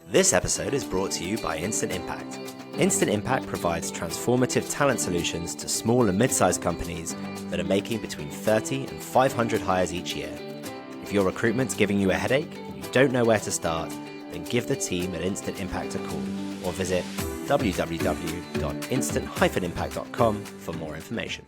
This episode is brought to you by Instant Impact. Instant Impact provides transformative talent solutions to small and mid-sized companies that are making between 30 and 500 hires each year. If your recruitment's giving you a headache and you don't know where to start, then give the team at Instant Impact a call or visit www.instant-impact.com for more information.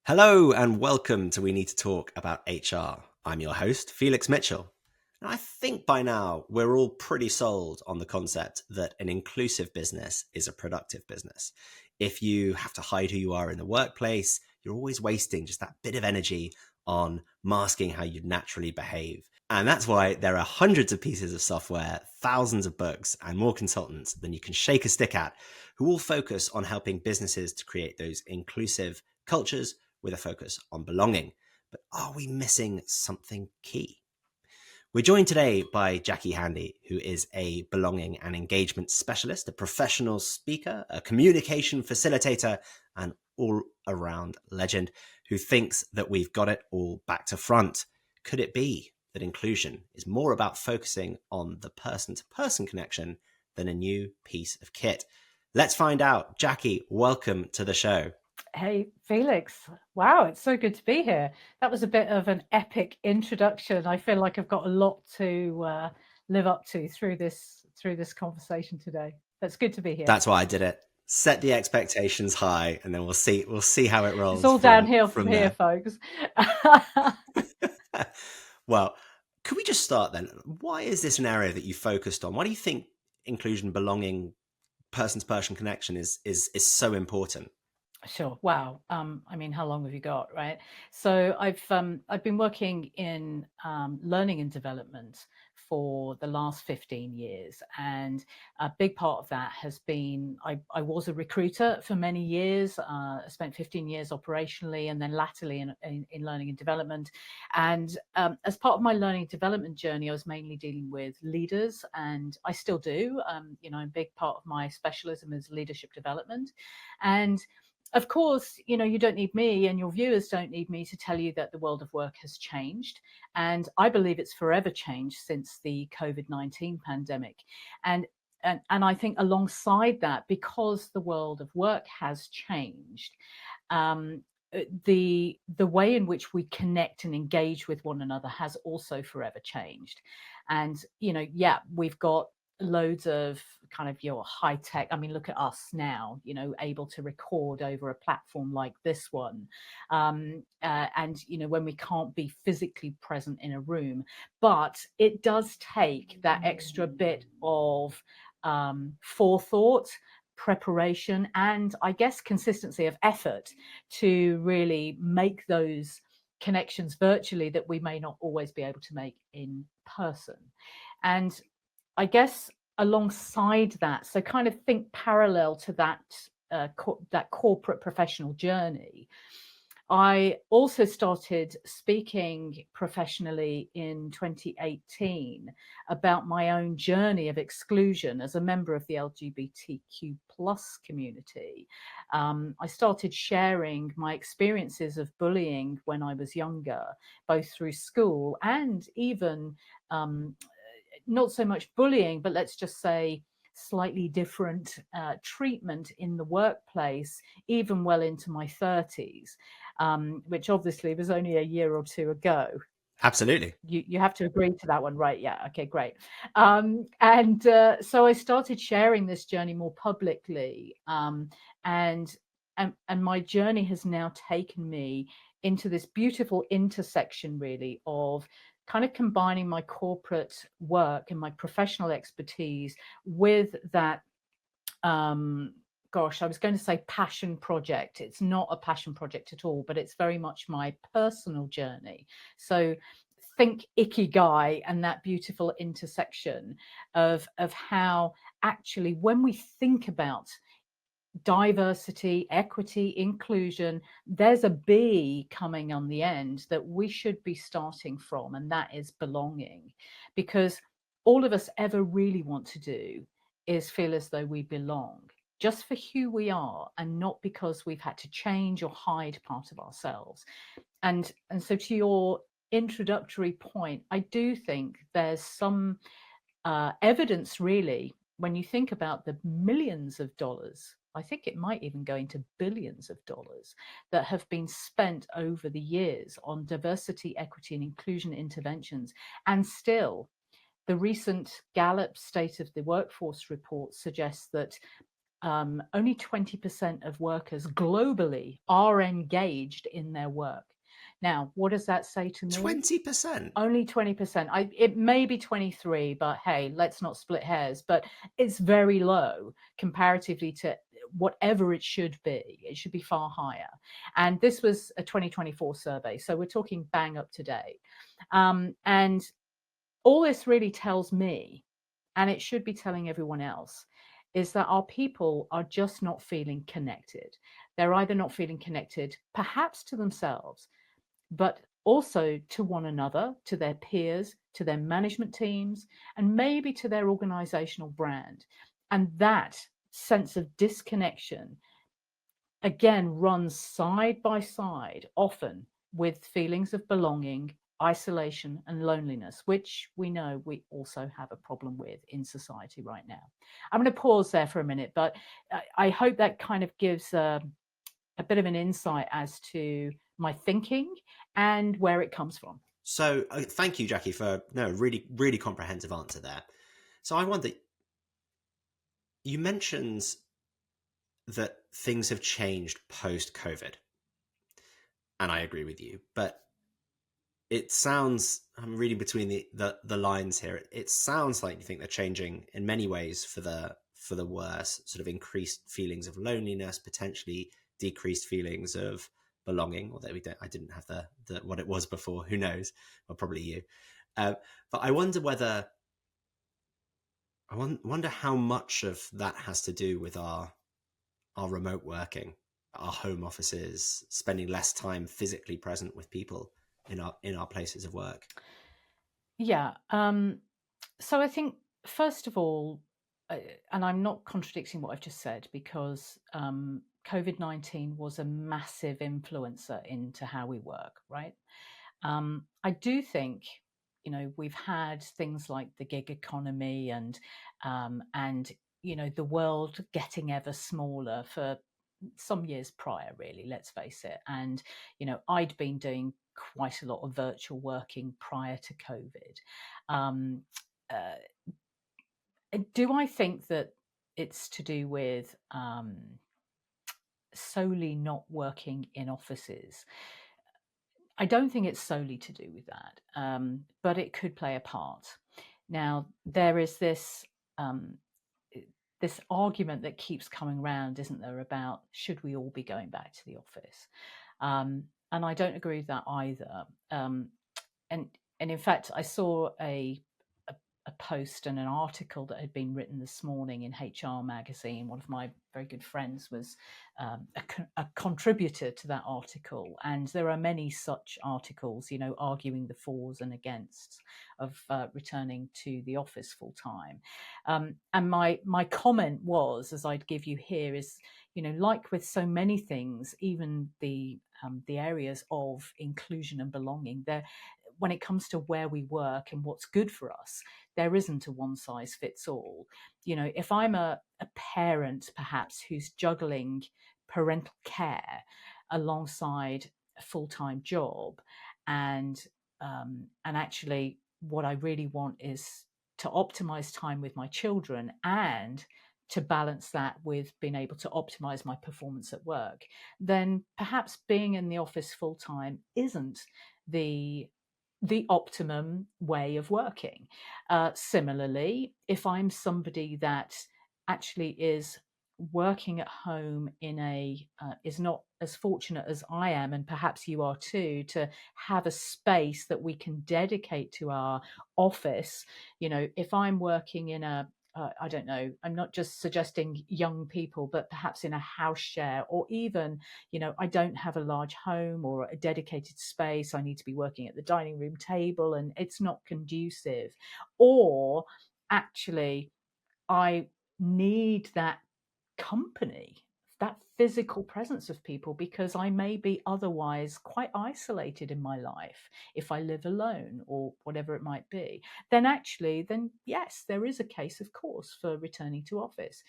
Hello and welcome to We Need to Talk About HR. I'm your host, Felix Mitchell. And I think by now we're all pretty sold on the concept that an inclusive business is a productive business. If you have to hide who you are in the workplace, you're always wasting just that bit of energy on masking how you naturally behave. And that's why there are hundreds of pieces of software, thousands of books, and more consultants than you can shake a stick at, who all focus on helping businesses to create those inclusive cultures with a focus on belonging. But are we missing something key? We're joined today by Jackie Handy, who is a belonging and engagement specialist, a professional speaker, a communication facilitator, and all-around legend who thinks that we've got it all back to front. Could it be that inclusion is more about focusing on the person-to-person connection than a new piece of kit? Let's find out. Jackie, welcome to the show. Hey, Felix. Wow, it's so good to be here. That was a bit of an epic introduction. I feel like I've got a lot to live up to through this conversation today. That's good to be here. That's why I did it. Set the expectations high, and then we'll see how it rolls. It's all downhill from here, folks. Well, could we just start then? Why is this an area that you focused on? Why do you think inclusion, belonging, person-to-person connection is so important? Sure. Wow. I mean, how long have you got, right? So I've been working in learning and development for the last 15 years. And a big part of that has been, I was a recruiter for many years. I spent 15 years operationally and then latterly in learning and development. And as part of my learning and development journey, I was mainly dealing with leaders, and I still do. A big part of my specialism is leadership development. And of course, you don't need me and your viewers don't need me to tell you that the world of work has changed. And I believe it's forever changed since the COVID-19 pandemic. And I think alongside that, because the world of work has changed, the way in which we connect and engage with one another has also forever changed. And, we've got loads of kind of your high tech. I mean, look at us now, able to record over a platform like this one. And, when we can't be physically present in a room, but it does take that extra bit of forethought, preparation, and I guess consistency of effort to really make those connections virtually that we may not always be able to make in person. And I guess alongside that, so kind of think parallel to that that corporate professional journey, I also started speaking professionally in 2018 about my own journey of exclusion as a member of the LGBTQ plus community. I started sharing my experiences of bullying when I was younger, both through school and even not so much bullying, but let's just say slightly different treatment in the workplace, even well into my 30s, which obviously was only a year or two ago. Absolutely. You have to agree to that one, right? Yeah. Okay, great. So I started sharing this journey more publicly. And my journey has now taken me into this beautiful intersection, really, of kind of combining my corporate work and my professional expertise with that, I was going to say passion project. It's not a passion project at all, but it's very much my personal journey. So think Ikigai and that beautiful intersection of how actually when we think about diversity, equity, inclusion, there's a B coming on the end that we should be starting from, and that is belonging. Because all of us ever really want to do is feel as though we belong, just for who we are, and not because we've had to change or hide part of ourselves. And so to your introductory point, I do think there's some evidence, really, when you think about the millions of dollars, I think it might even go into billions of dollars that have been spent over the years on diversity, equity, and inclusion interventions. And still, the recent Gallup State of the Workforce report suggests that only 20% of workers globally are engaged in their work. Now, what does that say to me? 20%. Only 20%. It may be 23, but hey, let's not split hairs. But it's very low comparatively to whatever it should be. It should be far higher. And this was a 2024 survey, so we're talking bang up to date. And all this really tells me, and it should be telling everyone else, is that our people are just not feeling connected. They're either not feeling connected, perhaps to themselves, but also to one another, to their peers, to their management teams, and maybe to their organizational brand. And that sense of disconnection, again, runs side by side, often with feelings of belonging, isolation, and loneliness, which we know we also have a problem with in society right now. I'm going to pause there for a minute, but I hope that kind of gives a bit of an insight as to my thinking and where it comes from. So thank you, Jackie, for no really, really comprehensive answer there. So I wonder, you mentioned that things have changed post-COVID, and I agree with you. But it sounds, I'm reading between the lines here. It sounds like you think they're changing in many ways for the worse, sort of increased feelings of loneliness, potentially decreased feelings of belonging. Although I didn't have the what it was before. Who knows? Well, probably you. But I wonder whether wonder how much of that has to do with our remote working, our home offices, spending less time physically present with people in our places of work. Yeah. So I think, first of all, and I'm not contradicting what I've just said, because COVID-19 was a massive influencer into how we work, right? I do think, we've had things like the gig economy and the world getting ever smaller for some years prior, really, let's face it. And I'd been doing quite a lot of virtual working prior to COVID. um, uh, do I think that it's to do with solely not working in offices? I don't think it's solely to do with that, but it could play a part. Now, there is um, this argument that keeps coming around, isn't there, about should we all be going back to the office? And I don't agree with that either. And in fact, I saw a post and an article that had been written this morning in HR magazine. One of my very good friends was a contributor to that article, and there are many such articles, arguing the fors and againsts of returning to the office full time. And my comment was, as I'd give you here, is like with so many things, even the areas of inclusion and belonging, there, when it comes to where we work and what's good for us, there isn't a one size fits all. If I'm a parent, perhaps, who's juggling parental care alongside a full time job, and actually, what I really want is to optimize time with my children and to balance that with being able to optimize my performance at work, then perhaps being in the office full time isn't the optimum way of working. Similarly, if I'm somebody that actually is working at home is not as fortunate as I am, and perhaps you are too, to have a space that we can dedicate to our office. If I'm working in I don't know, I'm not just suggesting young people, but perhaps in a house share, or even, I don't have a large home or a dedicated space. I need to be working at the dining room table and it's not conducive. Or actually, I need that company that physical presence of people, because I may be otherwise quite isolated in my life if I live alone or whatever it might be, then yes, there is a case, of course, for returning to office.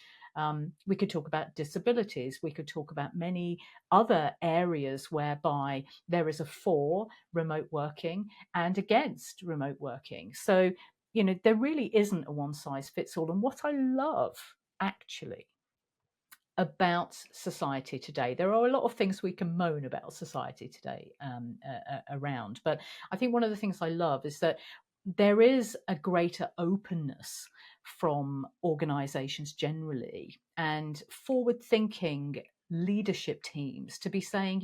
We could talk about disabilities. We could talk about many other areas whereby there is a for remote working and against remote working. So, there really isn't a one size fits all. And what I love actually about society today. There are a lot of things we can moan about society today around, but I think one of the things I love is that there is a greater openness from organizations generally and forward thinking leadership teams to be saying,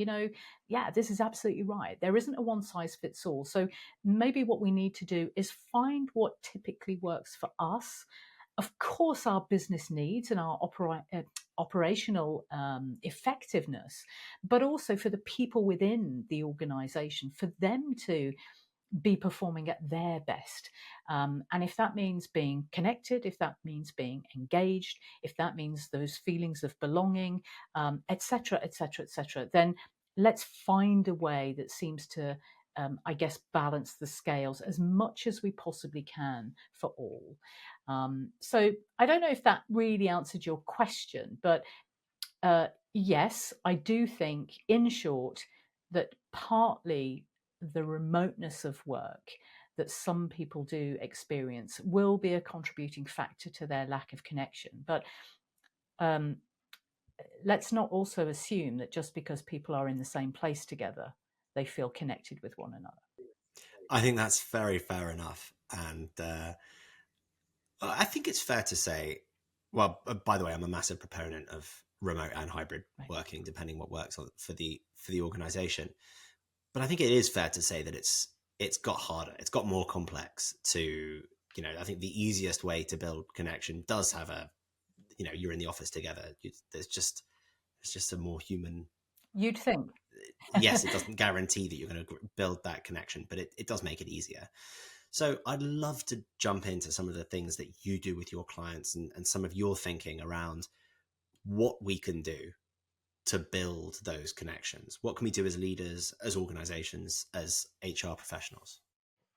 yeah, this is absolutely right. There isn't a one size fits all. So maybe what we need to do is find what typically works for us. Of course, our business needs and our operational effectiveness, but also for the people within the organization, for them to be performing at their best. And if that means being connected, if that means being engaged, if that means those feelings of belonging, etc., etc., etc., then let's find a way that seems to, I guess, balance the scales as much as we possibly can for all. So I don't know if that really answered your question, but yes, I do think, in short, that partly the remoteness of work that some people do experience will be a contributing factor to their lack of connection. But um, let's not also assume that just because people are in the same place together, they feel connected with one another. I think that's very fair enough. And I think it's fair to say, well, by the way, I'm a massive proponent of remote and hybrid Right. working, depending what works for the organization. But I think it is fair to say that it's got harder. It's got more complex to, I think the easiest way to build connection does have you're in the office together. It's just a more human. You'd think. Yes, it doesn't guarantee that you're going to build that connection, but it does make it easier. So I'd love to jump into some of the things that you do with your clients and some of your thinking around what we can do to build those connections. What can we do as leaders, as organizations, as HR professionals?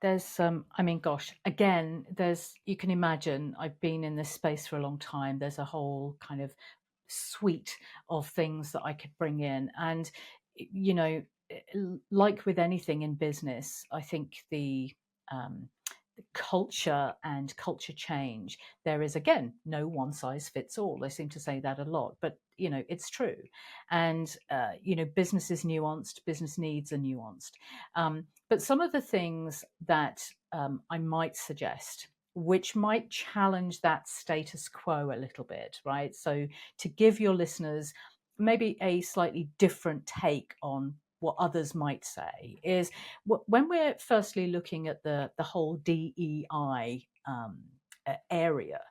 There's I mean, gosh, again, you can imagine, I've been in this space for a long time. There's a whole kind of suite of things that I could bring in. And, you know, like with anything in business, I think um, the culture and culture change, there is, again, no one size fits all. I seem to say that a lot, but, it's true. And, business is nuanced, business needs are nuanced. But some of the things that I might suggest, which might challenge that status quo a little bit, right? So to give your listeners maybe a slightly different take on what others might say is when we're firstly looking at the whole DEI area,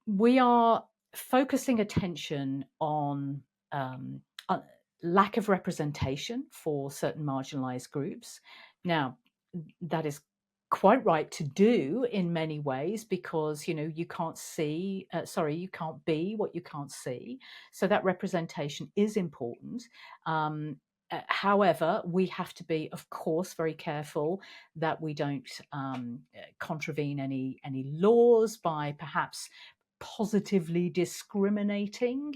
we are focusing attention on um, uh, lack of representation for certain marginalized groups. Now, that is quite right to do in many ways because you can't you can't be what you can't see, so that representation is important. However, we have to be, of course, very careful that we don't contravene any laws by perhaps positively discriminating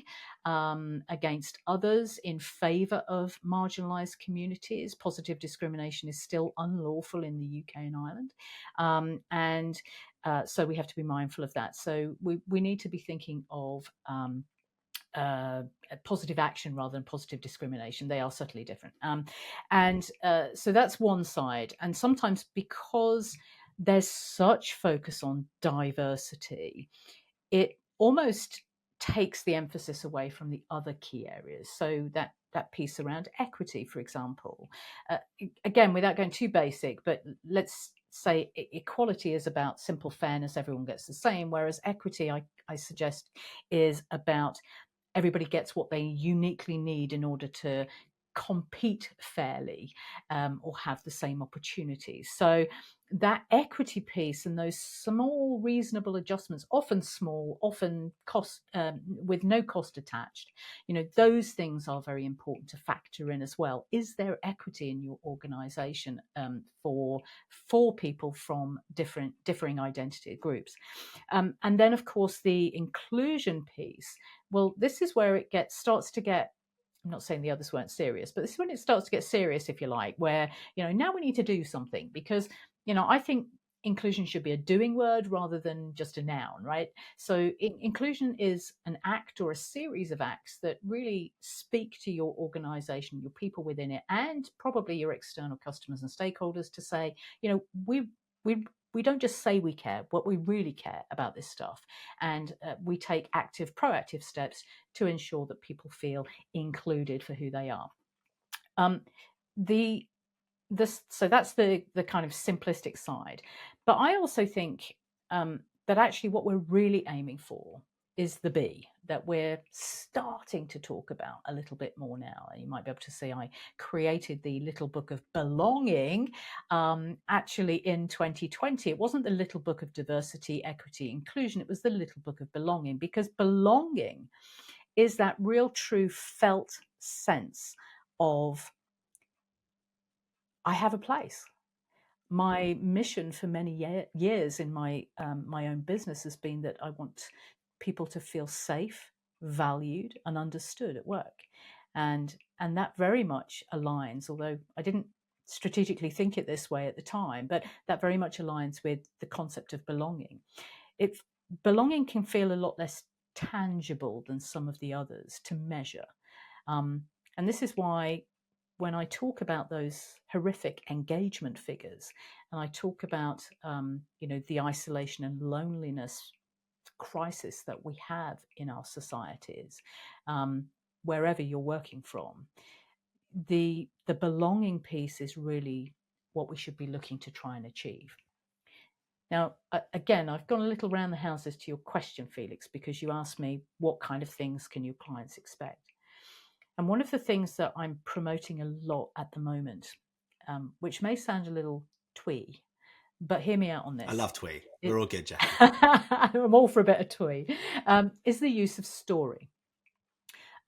against others in favor of marginalized communities. Positive discrimination is still unlawful in the UK and Ireland. And so we have to be mindful of that. So we need to be thinking of positive action rather than positive discrimination. They are subtly different. And so that's one side. And sometimes because there's such focus on diversity, it almost takes the emphasis away from the other key areas. So that piece around equity, for example, again, without going too basic, but let's say equality is about simple fairness, everyone gets the same, whereas equity, I suggest, is about everybody gets what they uniquely need in order to compete fairly, or have the same opportunities. So that equity piece and those small reasonable adjustments, often small, often cost, with no cost attached, those things are very important to factor in as well. Is there equity in your organization, for people from differing identity groups? And then, of course, the inclusion piece. Well, this is where it starts to get, I'm not saying the others weren't serious, but this is when it starts to get serious, if you like, where, now we need to do something, because, I think inclusion should be a doing word rather than just a noun, right? So inclusion is an act or a series of acts that really speak to your organization, your people within it, and probably your external customers and stakeholders, to say, we don't just say we care, but we really care about this stuff. And we take active, proactive steps to ensure that people feel included for who they are. So that's the kind of simplistic side. But I also think that actually what we're really aiming for is the B, that we're starting to talk about a little bit more now. You might be able to see I created the Little Book of Belonging actually in 2020. It wasn't the Little Book of Diversity, Equity, Inclusion. It was the Little Book of Belonging, because belonging is that real, true, felt sense of, I have a place. My mission for many years in my own business has been that I want people to feel safe, valued, and understood at work, and that very much aligns. Although I didn't strategically think it this way at the time, but that very much aligns with the concept of belonging. Belonging can feel a lot less tangible than some of the others to measure, and this is why, when I talk about those horrific engagement figures, and I talk about the isolation and loneliness crisis that we have in our societies, wherever you're working from, the belonging piece is really what we should be looking to try and achieve. Now, again, I've gone a little round the houses to your question, Felix, because you asked me what kind of things can your clients expect. And one of the things that I'm promoting a lot at the moment, which may sound a little twee, but hear me out on this. I love twee. We're all good, Jackie. I'm all for a bit of twee. Is the use of story.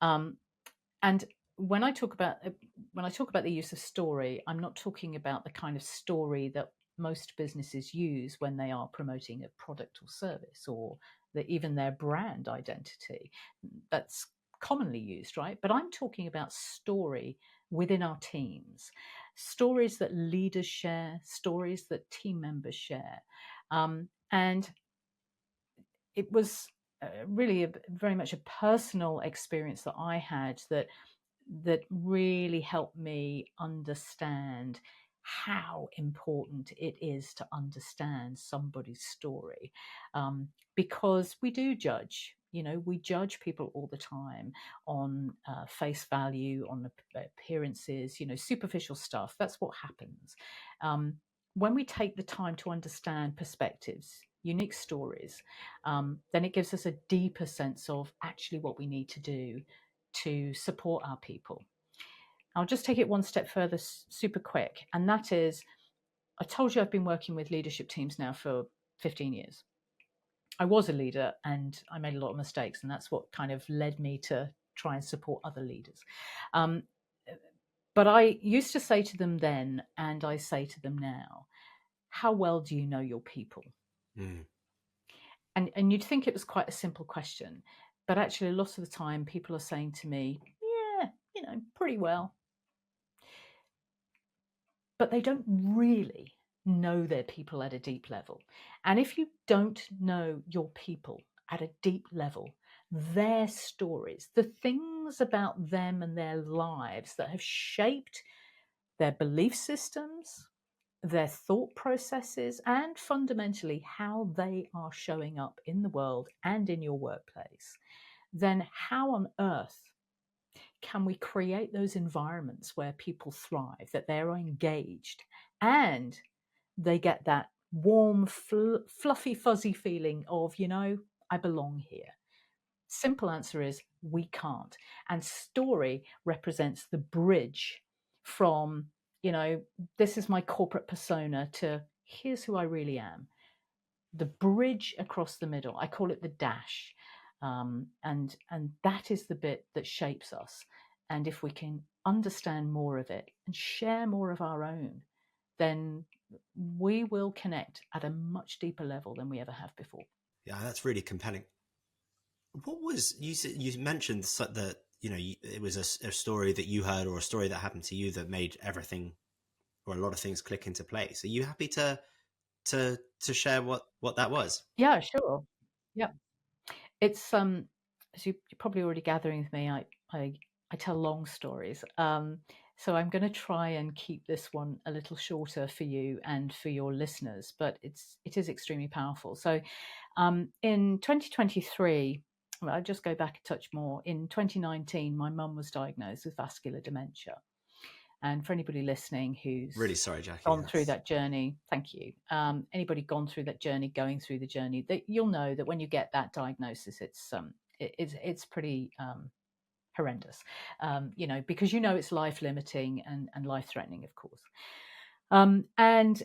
And when I talk about the use of story, I'm not talking about the kind of story that most businesses use when they are promoting a product or service, or even their brand identity. That's commonly used, right? But I'm talking about story within our teams, stories that leaders share, stories that team members share. And it was really very much a personal experience that I had that really helped me understand how important it is to understand somebody's story, because we do judge. We judge people all the time on face value, on appearances, superficial stuff. That's what happens. When we take the time to understand perspectives, unique stories, then it gives us a deeper sense of actually what we need to do to support our people. I'll just take it one step further, super quick. And that is, I told you I've been working with leadership teams now for 15 years. I was a leader and I made a lot of mistakes, and that's what kind of led me to try and support other leaders. But I used to say to them then, and I say to them now, how well do you know your people? Mm. And you'd think it was quite a simple question, but actually a lot of the time people are saying to me, yeah, pretty well. But they don't really know their people at a deep level. And if you don't know your people at a deep level, their stories, the things about them and their lives that have shaped their belief systems, their thought processes, and fundamentally how they are showing up in the world and in your workplace, then how on earth can we create those environments where people thrive, that they're engaged, and they get that warm, fluffy, fuzzy feeling of, I belong here. Simple answer is we can't. And story represents the bridge from, this is my corporate persona to here's who I really am. The bridge across the middle. I call it the dash. And that is the bit that shapes us. And if we can understand more of it and share more of our own, then we will connect at a much deeper level than we ever have before. Yeah, that's really compelling. What was you mentioned that it was a story that you heard or a story that happened to you that made everything or a lot of things click into place. Are you happy to share what that was? Yeah, sure. Yeah. It's as you're probably already gathering with me, I I tell long stories. So I'm going to try and keep this one a little shorter for you and for your listeners, but it is extremely powerful. So in 2023, well, I'll just go back a touch more. In 2019, my mum was diagnosed with vascular dementia. And for anybody listening Really who's sorry, Jackie. gone through that journey, thank you. Anybody gone through that journey, going through the journey, that you'll know that when you get that diagnosis, it's pretty horrendous, because it's life limiting and life threatening, of course. And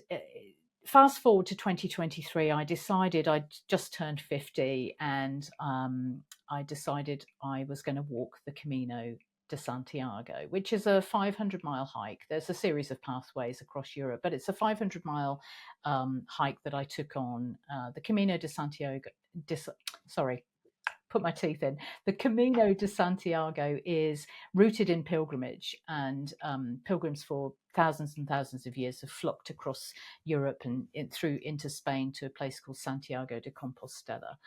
fast forward to 2023, I decided I'd just turned 50, and I decided I was going to walk the Camino de Santiago, which is a 500-mile hike. There's a series of pathways across Europe, but it's a 500-mile hike that I took on. The Camino de Santiago, sorry, put my teeth in. The Camino de Santiago is rooted in pilgrimage, and pilgrims for thousands and thousands of years have flocked across Europe and through into Spain to a place called Santiago de Compostela.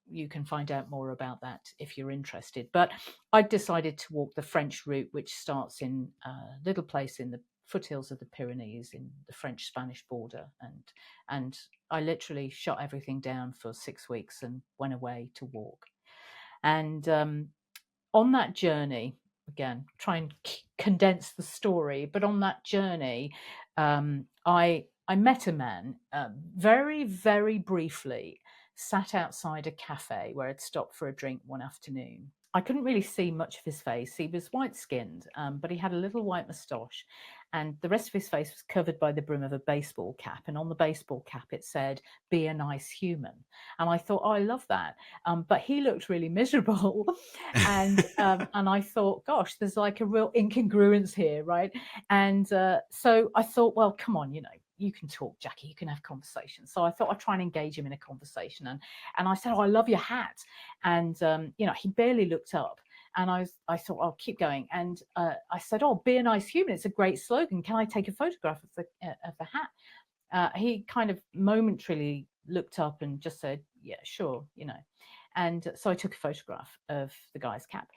You can find out more about that if you're interested. But I decided to walk the French route, which starts in a little place in the foothills of the Pyrenees in the French-Spanish border, and I literally shut everything down for 6 weeks and went away to walk. And on that journey, again, try and condense the story, but on that journey, I met a man very, very briefly, sat outside a cafe where I'd stopped for a drink one afternoon. I couldn't really see much of his face. He was white skinned, but he had a little white moustache, and the rest of his face was covered by the brim of a baseball cap. And on the baseball cap, it said, "Be a nice human." And I thought, oh, I love that. But he looked really miserable. And I thought, gosh, there's like a real incongruence here, right? And so I thought, well, come on, you can talk, Jackie, you can have conversations. So I thought I'd try and engage him in a conversation. And I said, oh, I love your hat. And, he barely looked up. And I thought, I'll keep going. And I said, oh, be a nice human. It's a great slogan. Can I take a photograph of the hat? He kind of momentarily looked up and just said, yeah, sure, And so I took a photograph of the guy's cap.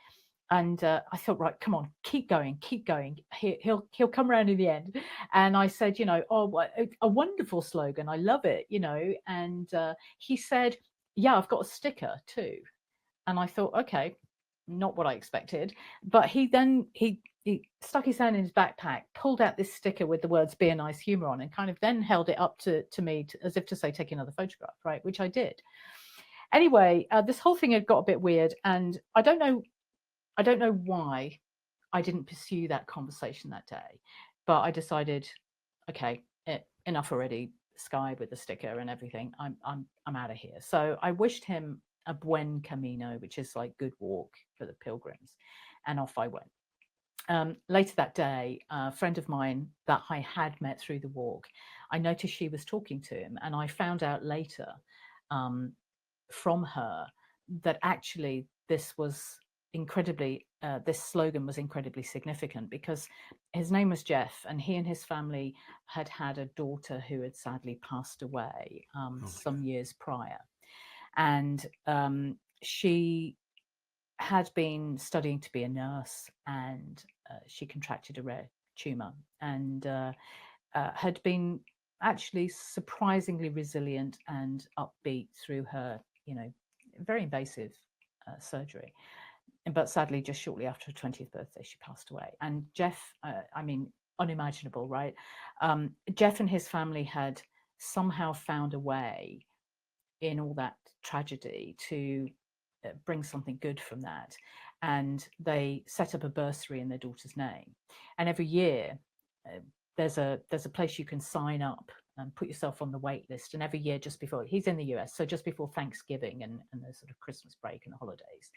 And I thought, right, come on, keep going, keep going. He'll come around in the end. And I said, oh, what a wonderful slogan. I love it, And he said, yeah, I've got a sticker too. And I thought, okay, not what I expected. But he stuck his hand in his backpack, pulled out this sticker with the words "Be a nice humor" on, and kind of then held it up to me as if to say, take another photograph, right? Which I did. Anyway, this whole thing had got a bit weird, and I don't know why I didn't pursue that conversation that day, but I decided, okay, enough already. Sky with the sticker and everything. I'm out of here. So I wished him a buen camino, which is like good walk for the pilgrims, and off I went. Later that day, a friend of mine that I had met through the walk, I noticed she was talking to him, and I found out later from her that actually this slogan was incredibly significant because his name was Jeff, and he and his family had a daughter who had sadly passed away some years prior. And she had been studying to be a nurse, and she contracted a rare tumor, and had been actually surprisingly resilient and upbeat through her, very invasive surgery. But sadly, just shortly after her 20th birthday, she passed away. And Jeff, unimaginable, right? Jeff and his family had somehow found a way in all that tragedy to bring something good from that. And they set up a bursary in their daughter's name. And every year, uh, there's a place you can sign up and put yourself on the wait list. And every year, just before, he's in the US, so just before Thanksgiving and the sort of Christmas break and the holidays,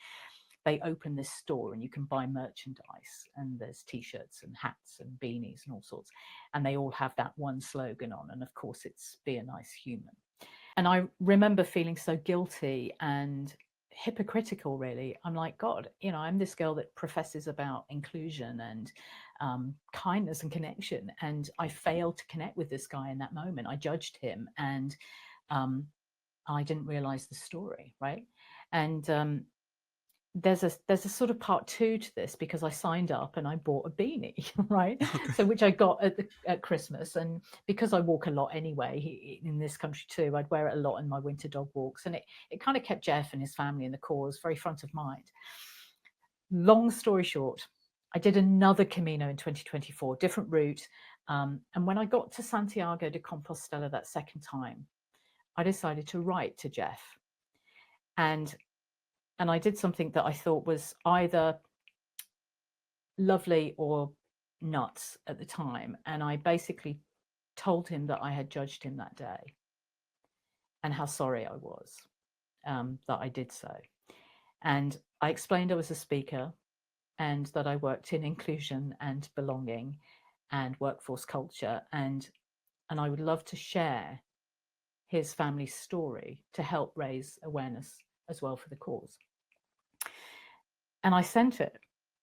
they open this store and you can buy merchandise, and there's t-shirts and hats and beanies and all sorts, and they all have that one slogan on, and of course it's be a nice human. And I remember feeling so guilty and hypocritical, really. I'm like, God, I'm this girl that professes about inclusion and kindness and connection, and I failed to connect with this guy in that moment. I judged him, and I didn't realize the story, right? And there's a sort of part two to this, because I signed up and I bought a beanie, right? So which I got at Christmas, and because I walk a lot anyway in this country too, I'd wear it a lot in my winter dog walks, and it kind of kept Jeff and his family and the cause very front of mind. Long story short, I did another Camino in 2024, different route, and when I got to Santiago de Compostela that second time, I decided to write to Jeff, and I did something that I thought was either lovely or nuts at the time. And I basically told him that I had judged him that day and how sorry I was that I did so. And I explained I was a speaker and that I worked in inclusion and belonging and workforce culture. And I would love to share his family's story to help raise awareness as well for the cause. And I sent it,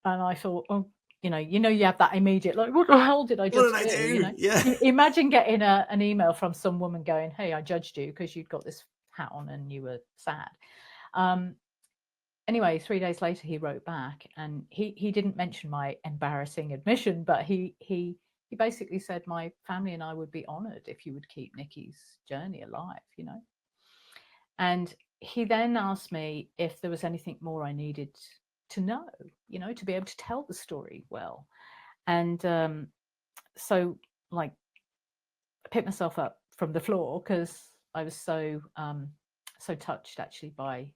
and I thought, oh, you have that immediate, like, what the hell did I just do? Yeah. Imagine getting an email from some woman going, hey, I judged you because you'd got this hat on and you were sad. Anyway, 3 days later, he wrote back, and he didn't mention my embarrassing admission, but he basically said, my family and I would be honored if you would keep Nikki's journey alive, And he then asked me if there was anything more I needed to know, to be able to tell the story well. And so, like, I picked myself up from the floor because I was so touched actually by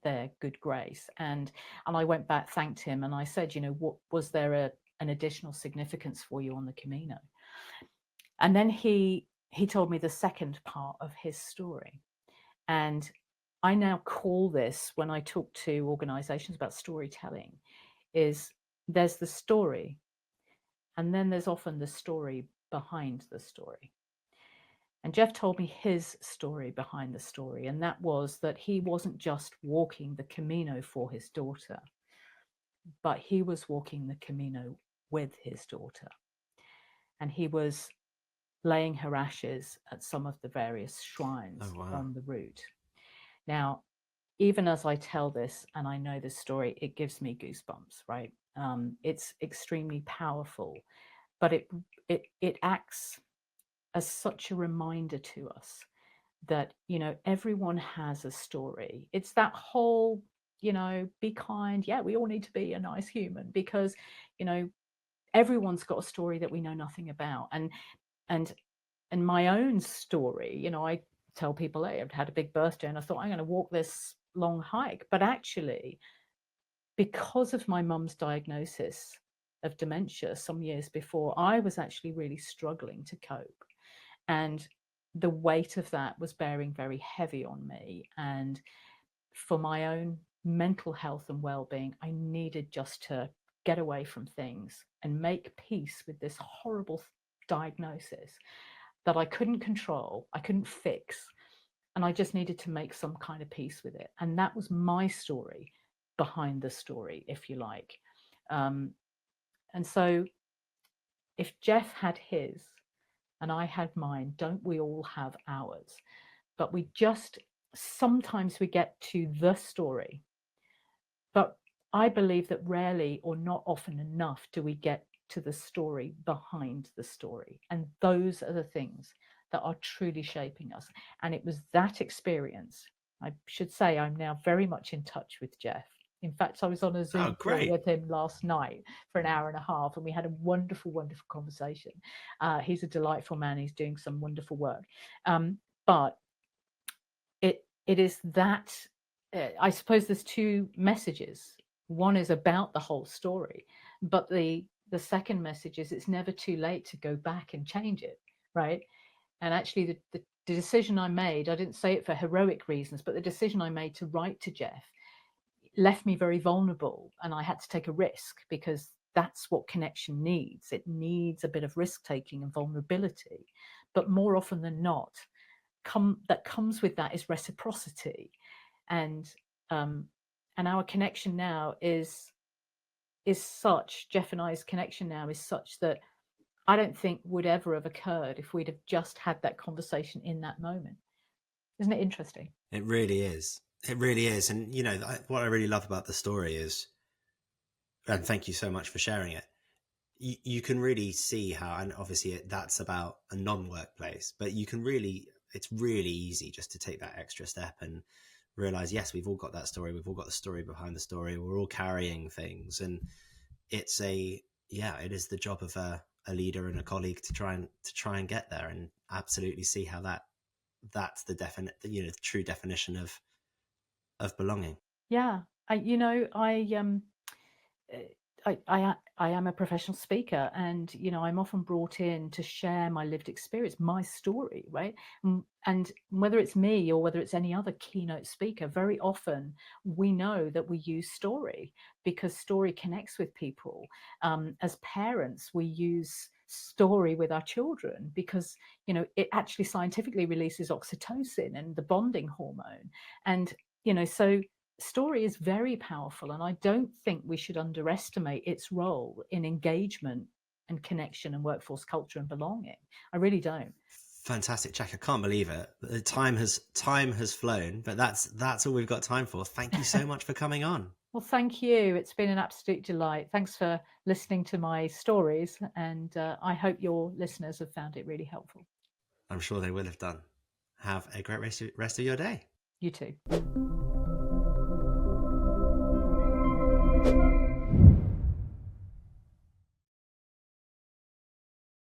their good grace. And I went back, thanked him, and I said, what was there an additional significance for you on the Camino? And then he told me the second part of his story. And I now call this, when I talk to organizations about storytelling, is there's the story, and then there's often the story behind the story. And Jeff told me his story behind the story, and that was that he wasn't just walking the Camino for his daughter, but he was walking the Camino with his daughter. And he was laying her ashes at some of the various shrines on the route. Now, even as I tell this and I know this story, it gives me goosebumps, right? It's extremely powerful, but it acts as such a reminder to us that, everyone has a story. It's that whole, be kind. Yeah, we all need to be a nice human, because, everyone's got a story that we know nothing about. And my own story, I tell people, hey, I've had a big birthday and I thought I'm going to walk this long hike. But actually, because of my mum's diagnosis of dementia some years before, I was actually really struggling to cope. And the weight of that was bearing very heavy on me. And for my own mental health and well-being, I needed just to get away from things and make peace with this horrible diagnosis that I couldn't control, I couldn't fix, and I just needed to make some kind of peace with it. And that was my story behind the story, if you like. And so if Jeff had his and I had mine, don't we all have ours? But sometimes we get to the story, but I believe that rarely or not often enough do we get to the story behind the story. And those are the things that are truly shaping us. And it was that experience. I should say I'm now very much in touch with Jeff. In fact, I was on a Zoom call with him last night for an hour and a half, and we had a wonderful, wonderful conversation. He's a delightful man. He's doing some wonderful work. But it is that, I suppose there's two messages. One is about the whole story, but the second message is it's never too late to go back and change it, right? And actually, the decision I made, I didn't say it for heroic reasons, but the decision I made to write to Jeff left me very vulnerable, and I had to take a risk because that's what connection needs. It needs a bit of risk taking and vulnerability, but more often than not, that comes with that is reciprocity, and um, and our connection now is such. Jeff and I's connection now is such that I don't think would ever have occurred if we'd have just had that conversation in that moment. Isn't it interesting? It really is. It really is. And, you know, what I really love about the story is, and thank you so much for sharing it, you can really see how, and obviously that's about a non-workplace, but you can really, it's really easy just to take that extra step and realize, yes, we've all got that story. We've all got the story behind the story. We're all carrying things. And it's it is the job of a leader and a colleague to try and get there, and absolutely see how that's the the true definition of belonging. Yeah, uh, I am a professional speaker, and I'm often brought in to share my lived experience, my story, right? And whether it's me or whether it's any other keynote speaker, very often we know that we use story because story connects with people. As parents, we use story with our children because it actually scientifically releases oxytocin and the bonding hormone, and so story is very powerful, and I don't think we should underestimate its role in engagement and connection and workforce culture and belonging. I really don't. Fantastic, Jack. I can't believe it. The time has flown, but that's all we've got time for. Thank you so much for coming on. Well, thank you. It's been an absolute delight. Thanks for listening to my stories, and I hope your listeners have found it really helpful. I'm sure they will have done. Have a great rest of your day. You too.